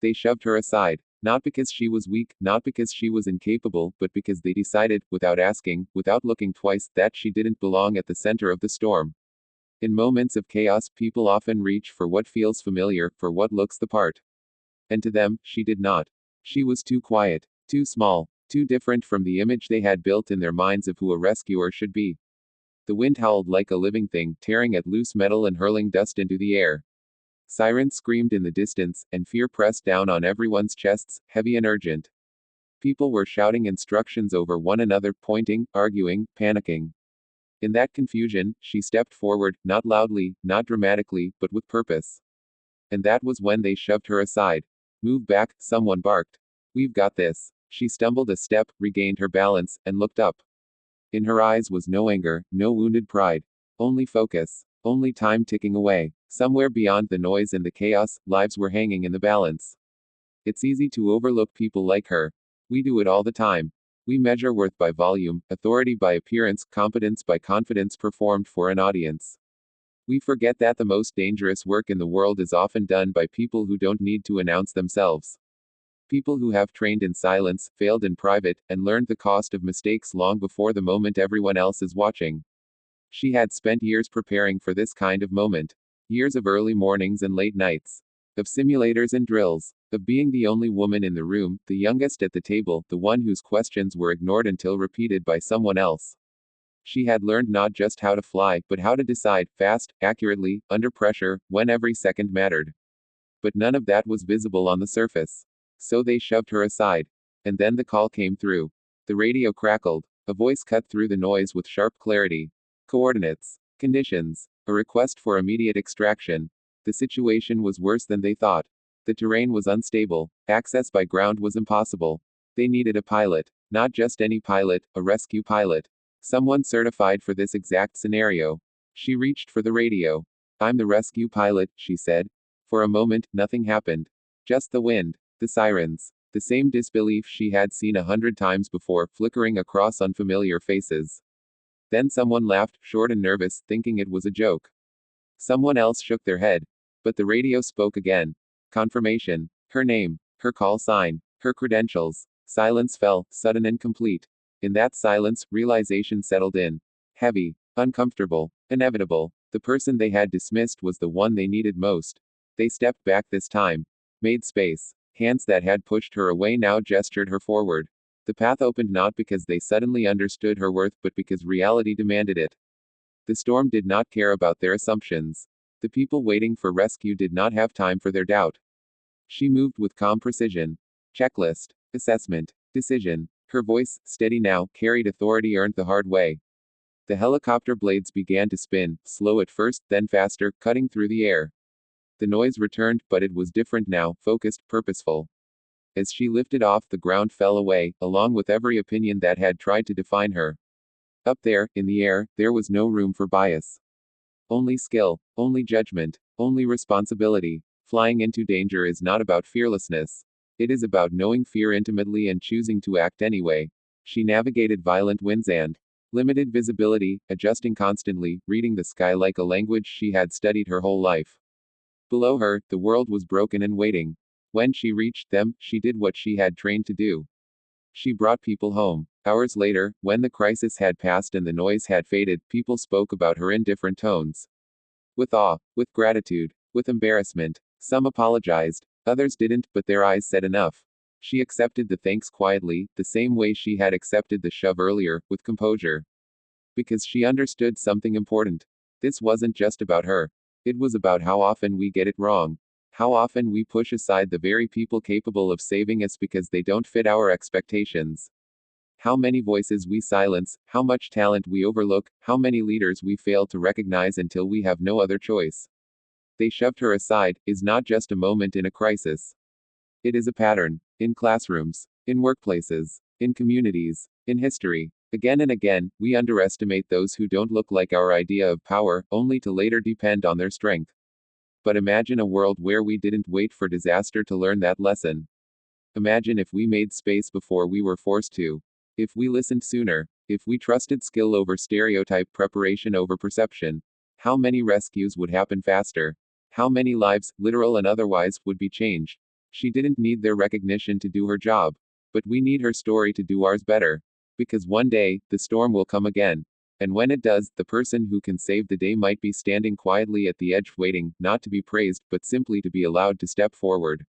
They shoved her aside. Not because she was weak, not because she was incapable, but because they decided, without asking, without looking twice, that she didn't belong at the center of the storm. In moments of chaos, people often reach for what feels familiar, for what looks the part. And to them, she did not. She was too quiet, too small, too different from the image they had built in their minds of who a rescuer should be. The wind howled like a living thing, tearing at loose metal and hurling dust into the air. Sirens screamed in the distance, and fear pressed down on everyone's chests, heavy and urgent. People were shouting instructions over one another, pointing, arguing, panicking. In that confusion, she stepped forward, not loudly, not dramatically, but with purpose. And that was when they shoved her aside. Move back, someone barked. We've got this. She stumbled a step, regained her balance, and looked up. In her eyes was no anger, no wounded pride. Only focus. Only time ticking away. Somewhere beyond the noise and the chaos, lives were hanging in the balance. It's easy to overlook people like her. We do it all the time. We measure worth by volume, authority by appearance, competence by confidence performed for an audience. We forget that the most dangerous work in the world is often done by people who don't need to announce themselves. People who have trained in silence, failed in private, and learned the cost of mistakes long before the moment everyone else is watching. She had spent years preparing for this kind of moment. Years of early mornings and late nights. Of simulators and drills. Of being the only woman in the room, the youngest at the table, the one whose questions were ignored until repeated by someone else. She had learned not just how to fly, but how to decide, fast, accurately, under pressure, when every second mattered. But none of that was visible on the surface. So they shoved her aside. And then the call came through. The radio crackled. A voice cut through the noise with sharp clarity. Coordinates. Conditions. A request for immediate extraction. The situation was worse than they thought. The terrain was unstable. Access by ground was impossible. They needed a pilot. Not just any pilot, a rescue pilot. Someone certified for this exact scenario. She reached for the radio. I'm the rescue pilot, she said. For a moment, nothing happened. Just the wind. The sirens. The same disbelief she had seen 100 times before, flickering across unfamiliar faces. Then someone laughed, short and nervous, thinking it was a joke. Someone else shook their head. But the radio spoke again. Confirmation. Her name. Her call sign. Her credentials. Silence fell, sudden and complete. In that silence, realization settled in. Heavy. Uncomfortable. Inevitable. The person they had dismissed was the one they needed most. They stepped back this time. Made space. Hands that had pushed her away now gestured her forward. The path opened not because they suddenly understood her worth, but because reality demanded it. The storm did not care about their assumptions. The people waiting for rescue did not have time for their doubt. She moved with calm precision. Checklist. Assessment. Decision. Her voice, steady now, carried authority earned the hard way. The helicopter blades began to spin, slow at first, then faster, cutting through the air. The noise returned, but it was different now, focused, purposeful. As she lifted off, the ground fell away, along with every opinion that had tried to define her. Up there, in the air, there was no room for bias. Only skill, only judgment, only responsibility. Flying into danger is not about fearlessness. It is about knowing fear intimately and choosing to act anyway. She navigated violent winds and limited visibility, adjusting constantly, reading the sky like a language she had studied her whole life. Below her, the world was broken and waiting. When she reached them, she did what she had trained to do. She brought people home. Hours later, when the crisis had passed and the noise had faded, people spoke about her in different tones. With awe, with gratitude, with embarrassment. Some apologized. Others didn't, but their eyes said enough. She accepted the thanks quietly, the same way she had accepted the shove earlier, with composure. Because she understood something important. This wasn't just about her. It was about how often we get it wrong. How often we push aside the very people capable of saving us because they don't fit our expectations. How many voices we silence, how much talent we overlook, how many leaders we fail to recognize until we have no other choice. They shoved her aside is not just a moment in a crisis. It is a pattern. In classrooms, in workplaces, in communities, in history. Again and again, we underestimate those who don't look like our idea of power, only to later depend on their strength. But imagine a world where we didn't wait for disaster to learn that lesson. Imagine if we made space before we were forced to. If we listened sooner. If we trusted skill over stereotype, preparation over perception. How many rescues would happen faster? How many lives, literal and otherwise, would be changed? She didn't need their recognition to do her job. But we need her story to do ours better. Because one day, the storm will come again. And when it does, the person who can save the day might be standing quietly at the edge, waiting, not to be praised, but simply to be allowed to step forward.